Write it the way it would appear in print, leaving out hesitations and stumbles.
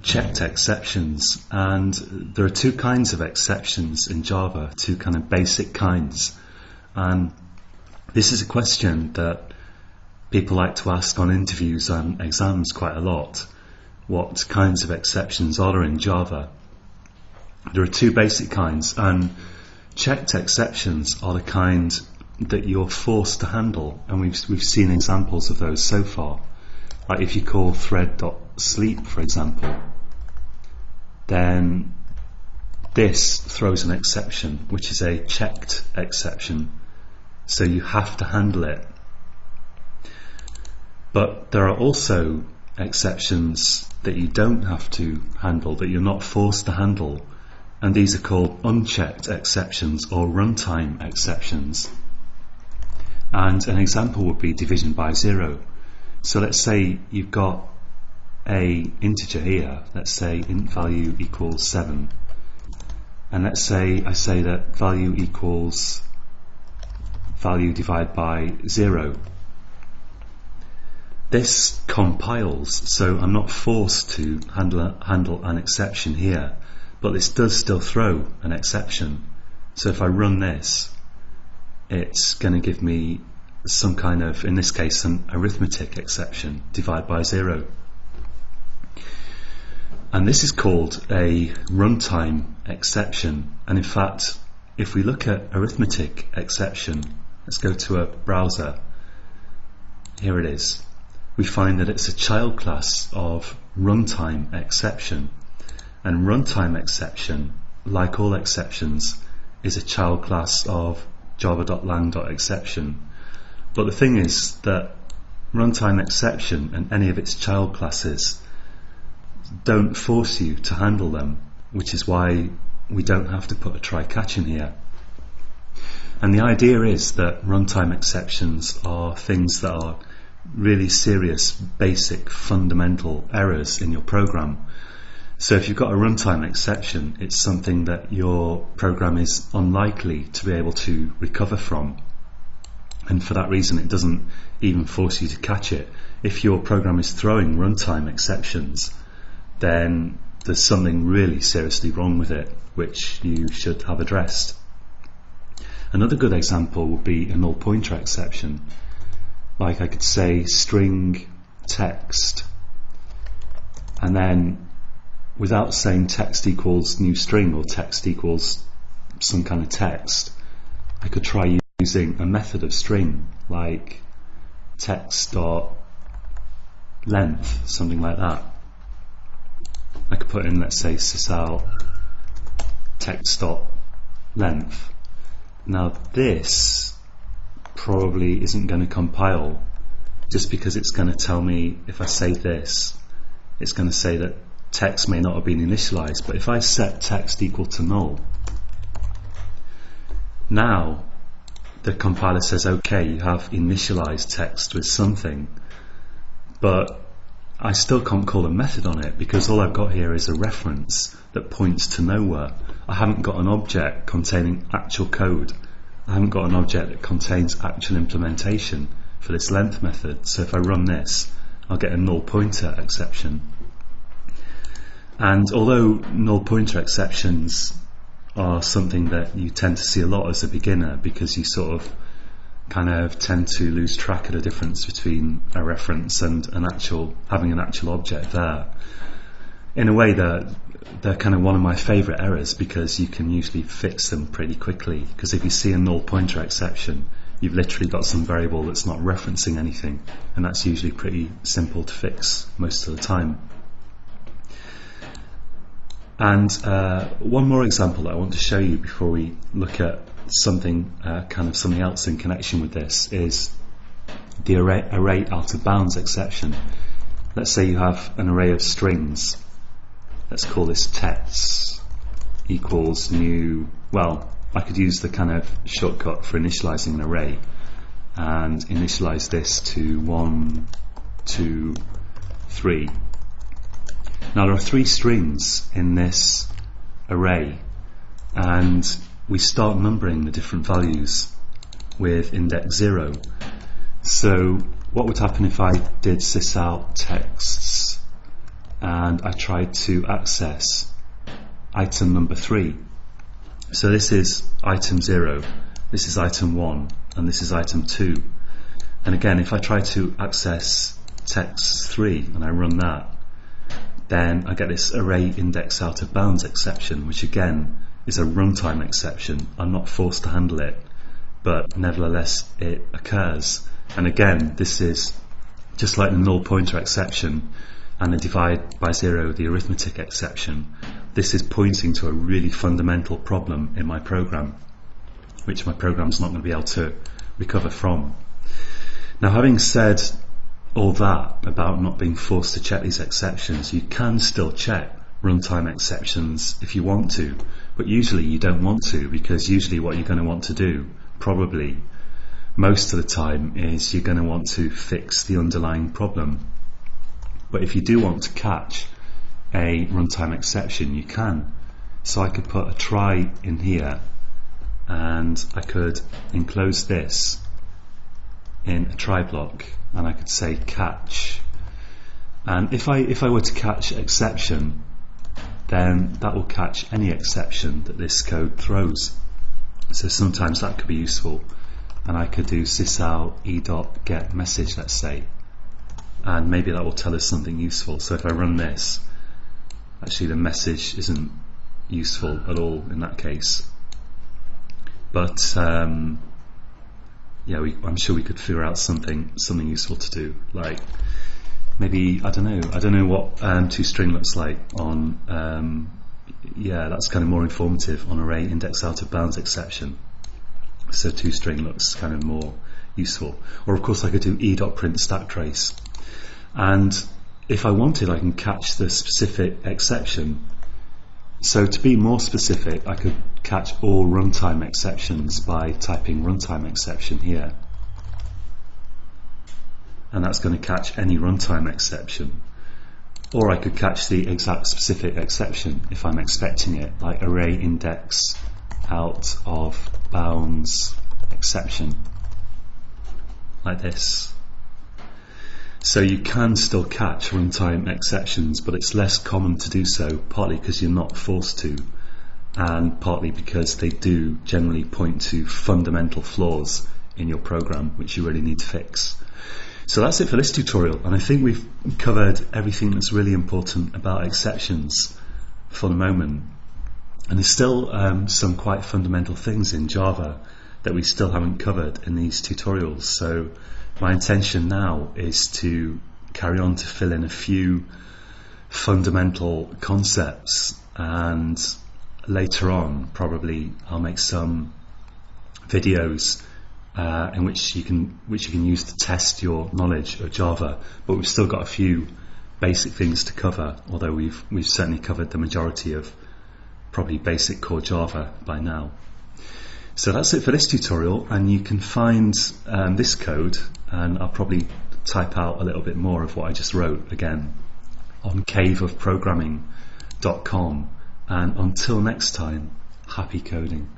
unchecked exceptions, and there are two kinds of exceptions in Java, two kind of basic kinds, and this is a question that people like to ask on interviews and exams quite a lot. What kinds of exceptions are there in Java? There are two basic kinds, and checked exceptions are the kind that you're forced to handle, and we've seen examples of those so far. Like if you call thread.sleep, for example, then this throws an exception, which is a checked exception, so you have to handle it. But there are also exceptions that you don't have to handle, that you're not forced to handle, and these are called unchecked exceptions or runtime exceptions. And an example would be division by zero. So let's say you've got a integer here, let's say int value equals 7, and let's say I say that value equals value divided by 0. This compiles, so I'm not forced to handle an exception here, but this does still throw an exception. So if I run this, it's going to give me some kind of, in this case, an arithmetic exception, divide by 0. And this is called a runtime exception. And in fact, if we look at arithmetic exception, let's go to a browser. Here it is. We find that it's a child class of runtime exception. And runtime exception, like all exceptions, is a child class of java.lang.exception. But the thing is that runtime exception and any of its child classes don't force you to handle them, which is why we don't have to put a try-catch in here. And the idea is that runtime exceptions are things that are really serious, basic, fundamental errors in your program. So if you've got a runtime exception, it's something that your program is unlikely to be able to recover from. And for that reason, it doesn't even force you to catch it. If your program is throwing runtime exceptions, then there's something really seriously wrong with it, which you should have addressed. Another good example would be a null pointer exception. Like I could say string text, and then without saying text equals new string or text equals some kind of text, I could try using a method of string like text.length, something like that. I could put in, let's say, sysout text.length. Now this probably isn't going to compile, just because it's going to tell me, if I say this, it's going to say that text may not have been initialized. But if I set text equal to null, now the compiler says, okay, you have initialized text with something, but I still can't call a method on it because all I've got here is a reference that points to nowhere. I haven't got an object containing actual code. I haven't got an object that contains actual implementation for this length method. So if I run this, I'll get a null pointer exception. And although null pointer exceptions are something that you tend to see a lot as a beginner, because you sort of kind of tend to lose track of the difference between a reference and having an actual object there. In a way, they're kind of one of my favourite errors, because you can usually fix them pretty quickly. Because if you see a null pointer exception, you've literally got some variable that's not referencing anything, and that's usually pretty simple to fix most of the time. And one more example that I want to show you before we look at something something else in connection with this is the array out of bounds exception. Let's say you have an array of strings. Let's call this text equals new. Well, I could use the kind of shortcut for initializing an array and initialize this to 1, 2, 3. Now there are 3 strings in this array, and we start numbering the different values with index 0. So what would happen if I did sysout texts and I try to access item number 3. So this is item 0, this is item 1, and this is item 2. And again, if I try to access text 3 and I run that, then I get this array index out of bounds exception, which again is a runtime exception. I'm not forced to handle it, but nevertheless it occurs. And again, this is just like the null pointer exception and the divide by 0, the arithmetic exception. This is pointing to a really fundamental problem in my program, which my program's not going to be able to recover from. Now, having said all that about not being forced to check these exceptions, you can still check runtime exceptions if you want to, but usually you don't want to, because usually what you're going to want to do, probably most of the time, is you're going to want to fix the underlying problem. But if you do want to catch a runtime exception, you can. So I could put a try in here, and I could enclose this in a try block, and I could say catch. And if I were to catch exception, then that will catch any exception that this code throws. So sometimes that could be useful, and I could do sysout e.get message, let's say, and maybe that will tell us something useful. So if I run this, actually the message isn't useful at all in that case, but yeah, I'm sure we could figure out something useful to do, like maybe, I don't know what toString looks like on, yeah, that's kind of more informative on array index out of bounds exception. So toString looks kind of more useful. Or of course I could do e.print stack trace, and if I wanted I can catch the specific exception. So to be more specific, I could catch all runtime exceptions by typing runtime exception here, and that's going to catch any runtime exception. Or I could catch the exact specific exception if I'm expecting it, like array index out of bounds exception, like this. So you can still catch runtime exceptions, but it's less common to do so, partly because you're not forced to, and partly because they do generally point to fundamental flaws in your program which you really need to fix. So that's it for this tutorial, and I think we've covered everything that's really important about exceptions for the moment. And there's still some quite fundamental things in Java that we still haven't covered in these tutorials. So my intention now is to carry on to fill in a few fundamental concepts, and later on probably I'll make some videos in which you can use to test your knowledge of Java. But we've still got a few basic things to cover, although we've certainly covered the majority of probably basic core Java by now. So that's it for this tutorial, and you can find this code, and I'll probably type out a little bit more of what I just wrote again on caveofprogramming.com. And until next time, happy coding.